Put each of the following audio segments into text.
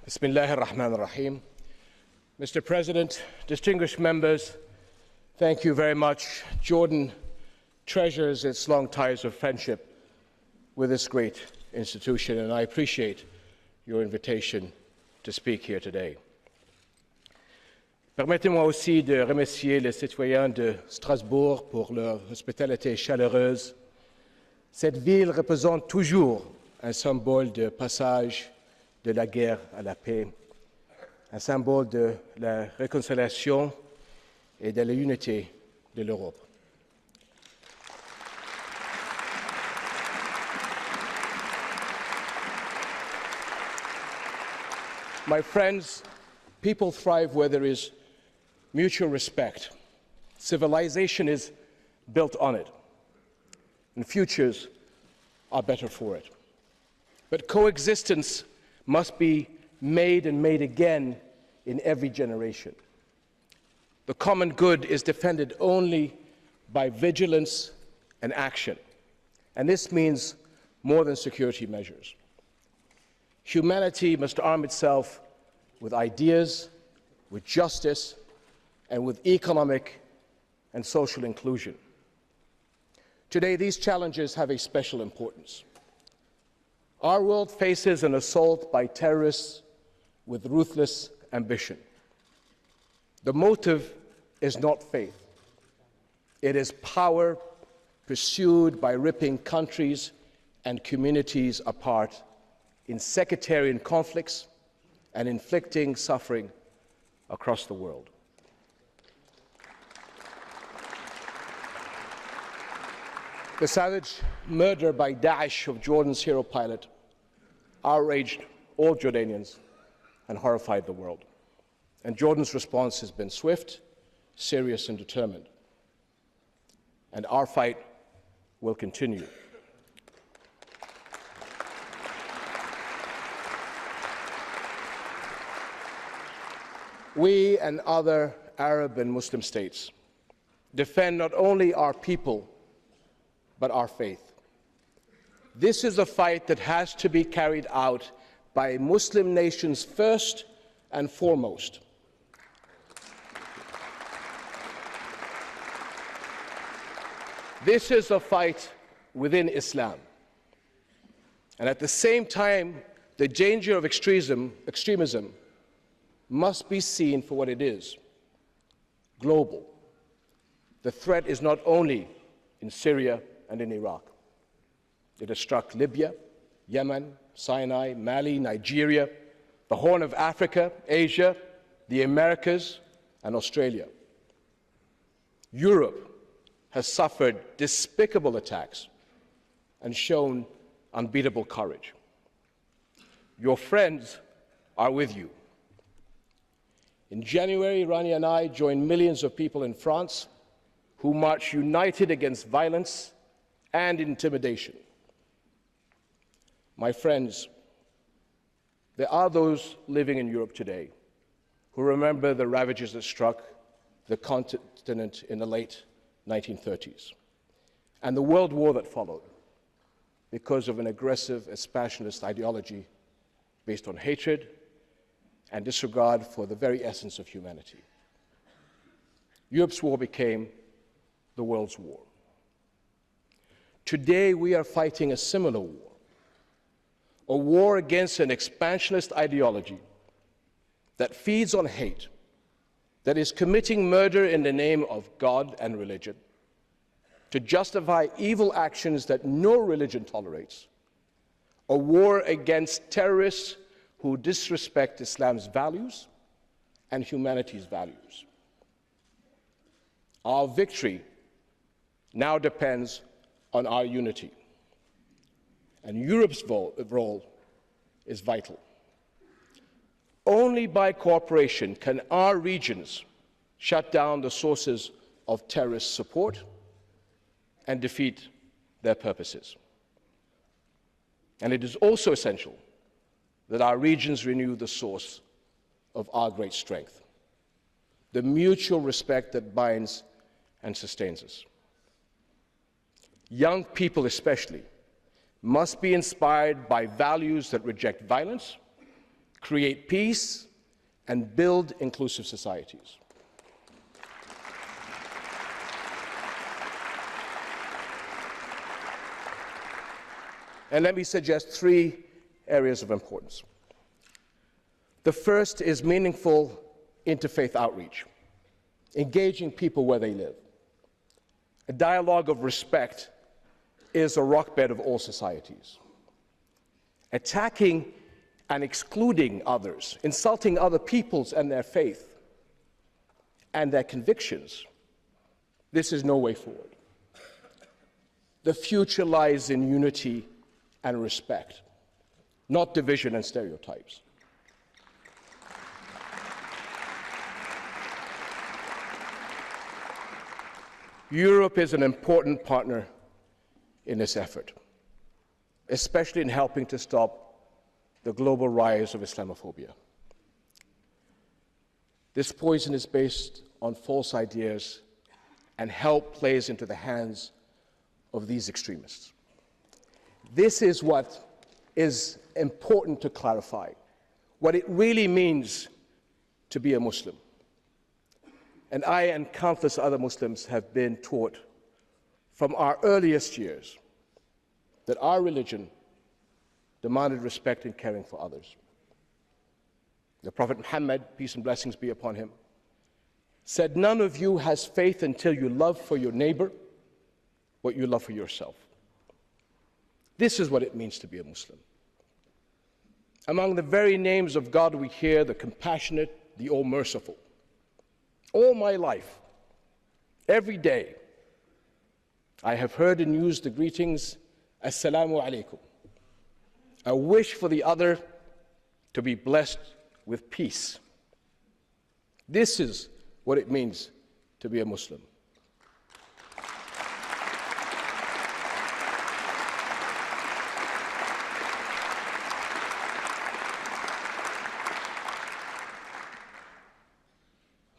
Bismillah ar-Rahman ar-Rahim. Mr. President, distinguished members, thank you very much. Jordan treasures its long ties of friendship with this great institution, and I appreciate your invitation to speak here today. Permettez-moi aussi de remercier les citoyens de Strasbourg pour leur hospitalité chaleureuse. Cette ville représente toujours un symbole de passage de la guerre à la paix, un symbole de la réconciliation et de l'unité de l'Europe. My friends, people thrive where there is mutual respect. Civilization is built on it, and futures are better for it. But coexistence must be made and made again in every generation. The common good is defended only by vigilance and action, and this means more than security measures. Humanity must arm itself with ideas, with justice, and with economic and social inclusion. Today, these challenges have a special importance. Our world faces an assault by terrorists with ruthless ambition. The motive is not faith. It is power pursued by ripping countries and communities apart in sectarian conflicts and inflicting suffering across the world. The savage murder by Daesh of Jordan's hero pilot outraged all Jordanians and horrified the world. And Jordan's response has been swift, serious, and determined. And our fight will continue. We and other Arab and Muslim states defend not only our people, but our faith. This is a fight that has to be carried out by Muslim nations first and foremost. This is a fight within Islam. And at the same time, the danger of extremism must be seen for what it is, global. The threat is not only in Syria and in Iraq. It has struck Libya, Yemen, Sinai, Mali, Nigeria, the Horn of Africa, Asia, the Americas, and Australia. Europe has suffered despicable attacks and shown unbeatable courage. Your friends are with you. In January, Rania and I joined millions of people in France who marched united against violence and intimidation. My friends, there are those living in Europe today who remember the ravages that struck the continent in the late 1930s and the world war that followed because of an aggressive expansionist ideology based on hatred and disregard for the very essence of humanity. Europe's war became the world's war. Today, we are fighting a similar war, a war against an expansionist ideology that feeds on hate, that is committing murder in the name of God and religion, to justify evil actions that no religion tolerates, a war against terrorists who disrespect Islam's values and humanity's values. Our victory now depends on our unity, and Europe's role is vital. Only by cooperation can our regions shut down the sources of terrorist support and defeat their purposes. And it is also essential that our regions renew the source of our great strength, the mutual respect that binds and sustains us. Young people especially must be inspired by values that reject violence, create peace, and build inclusive societies. And let me suggest 3 areas of importance. The first is meaningful interfaith outreach, engaging people where they live. A dialogue of respect is a rockbed of all societies. Attacking and excluding others, insulting other peoples and their faith and their convictions, this is no way forward. The future lies in unity and respect, not division and stereotypes. Europe is an important partner in this effort, especially in helping to stop the global rise of Islamophobia. This poison is based on false ideas, and help plays into the hands of these extremists. This is what is important to clarify, what it really means to be a Muslim. And I and countless other Muslims have been taught from our earliest years that our religion demanded respect and caring for others. The Prophet Muhammad, peace and blessings be upon him, said, "None of you has faith until you love for your neighbor what you love for yourself." This is what it means to be a Muslim. Among the very names of God we hear the compassionate, the all-merciful. All my life, every day, I have heard and used the greetings, Assalamu alaikum, a wish for the other to be blessed with peace. This is what it means to be a Muslim.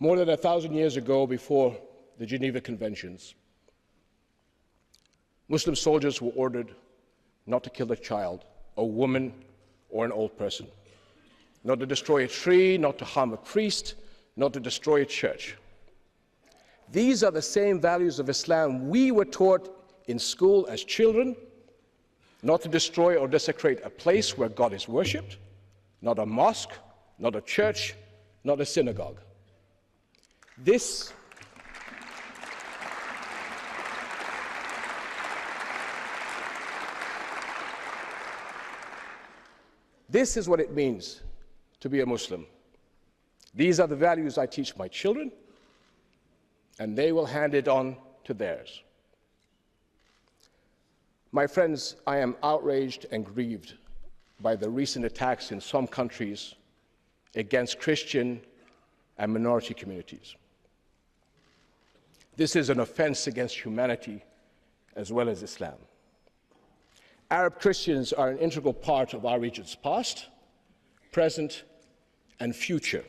More than 1,000 years ago, before the Geneva Conventions, Muslim soldiers were ordered not to kill a child, a woman, or an old person, not to destroy a tree, not to harm a priest, not to destroy a church. These are the same values of Islam we were taught in school as children: not to destroy or desecrate a place where God is worshipped, not a mosque, not a church, not a synagogue. This is what it means to be a Muslim. These are the values I teach my children, and they will hand it on to theirs. My friends, I am outraged and grieved by the recent attacks in some countries against Christian and minority communities. This is an offense against humanity as well as Islam. Arab Christians are an integral part of our region's past, present, and future.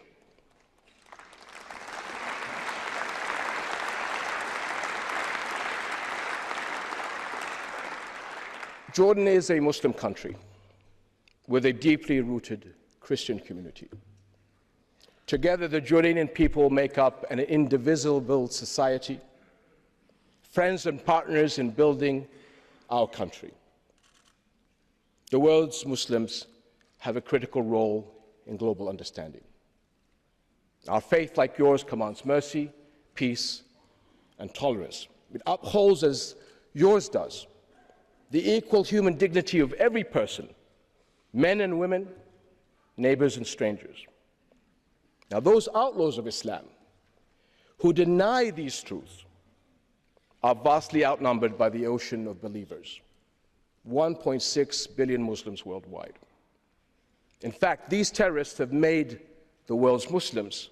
Jordan is a Muslim country with a deeply rooted Christian community. Together, the Jordanian people make up an indivisible society, friends and partners in building our country. The world's Muslims have a critical role in global understanding. Our faith, like yours, commands mercy, peace, and tolerance. It upholds, as yours does, the equal human dignity of every person, men and women, neighbors and strangers. Now, those outlaws of Islam who deny these truths are vastly outnumbered by the ocean of believers, 1.6 billion Muslims worldwide. In fact, these terrorists have made the world's Muslims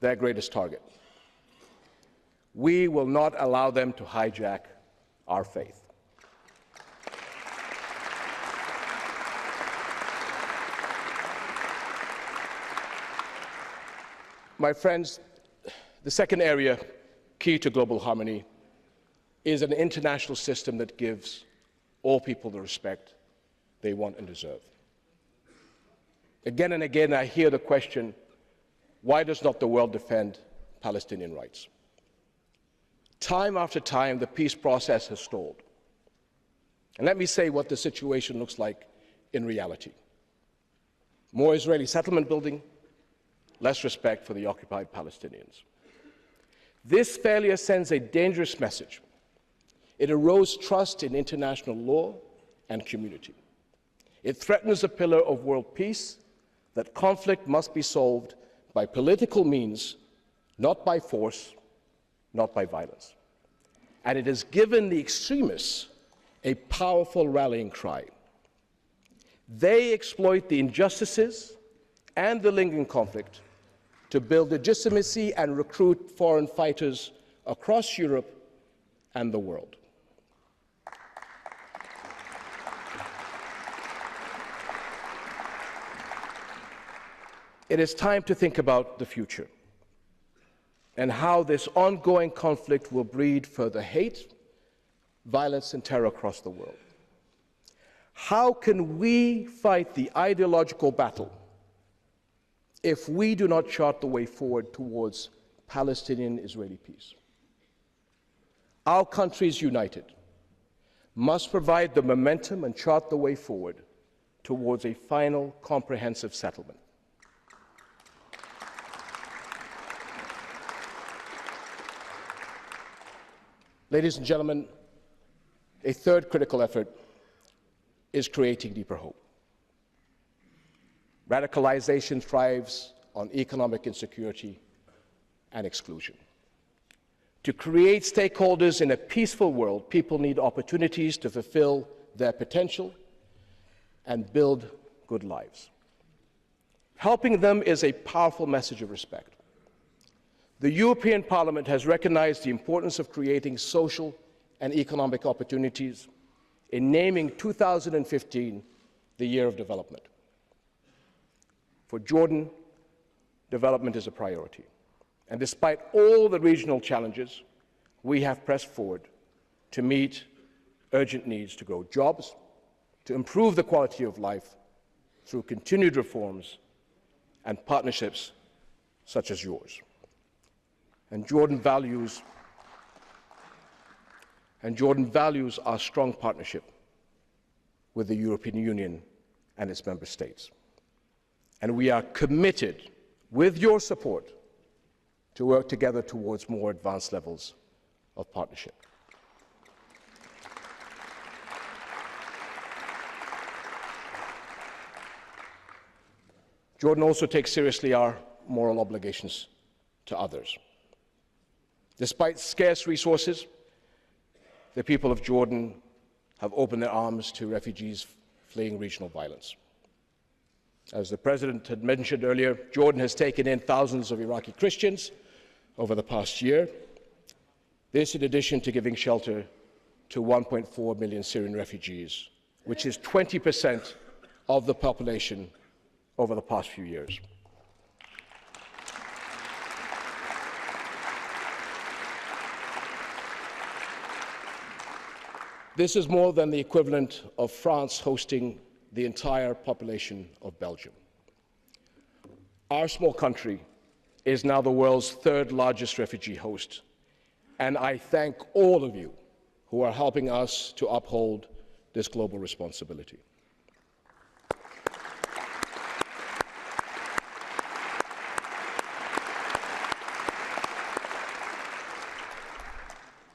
their greatest target. We will not allow them to hijack our faith. My friends, the second area key to global harmony is an international system that gives all people the respect they want and deserve. Again and again, I hear the question, why does not the world defend Palestinian rights? Time after time, the peace process has stalled. And let me say what the situation looks like in reality. More Israeli settlement building, less respect for the occupied Palestinians. This failure sends a dangerous message. It erodes trust in international law and community. It threatens a pillar of world peace, that conflict must be solved by political means, not by force, not by violence. And it has given the extremists a powerful rallying cry. They exploit the injustices and the lingering conflict to build legitimacy and recruit foreign fighters across Europe and the world. It is time to think about the future and how this ongoing conflict will breed further hate, violence, and terror across the world. How can we fight the ideological battle if we do not chart the way forward towards Palestinian-Israeli peace? Our countries united must provide the momentum and chart the way forward towards a final comprehensive settlement. Ladies and gentlemen, a third critical effort is creating deeper hope. Radicalization thrives on economic insecurity and exclusion. To create stakeholders in a peaceful world, people need opportunities to fulfill their potential and build good lives. Helping them is a powerful message of respect. The European Parliament has recognized the importance of creating social and economic opportunities in naming 2015 the Year of Development. For Jordan, development is a priority. And despite all the regional challenges, we have pressed forward to meet urgent needs to grow jobs, to improve the quality of life through continued reforms and partnerships such as yours. And Jordan values our strong partnership with the European Union and its member states. And we are committed, with your support, to work together towards more advanced levels of partnership. Jordan also takes seriously our moral obligations to others. Despite scarce resources, the people of Jordan have opened their arms to refugees fleeing regional violence. As the President had mentioned earlier, Jordan has taken in thousands of Iraqi Christians over the past year. This in addition to giving shelter to 1.4 million Syrian refugees, which is 20% of the population over the past few years. This is more than the equivalent of France hosting the entire population of Belgium. Our small country is now the world's third largest refugee host, and I thank all of you who are helping us to uphold this global responsibility.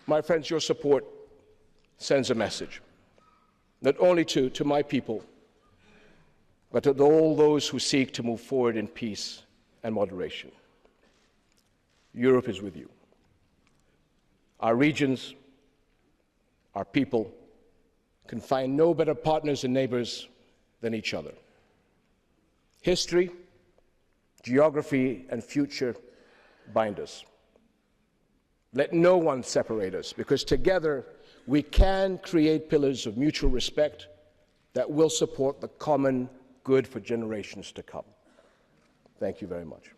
My friends, your support sends a message, not only to my people, but to all those who seek to move forward in peace and moderation. Europe is with you. Our regions, our people, can find no better partners and neighbors than each other. History, geography, and future bind us. Let no one separate us, because together we can create pillars of mutual respect that will support the common good for generations to come. Thank you very much.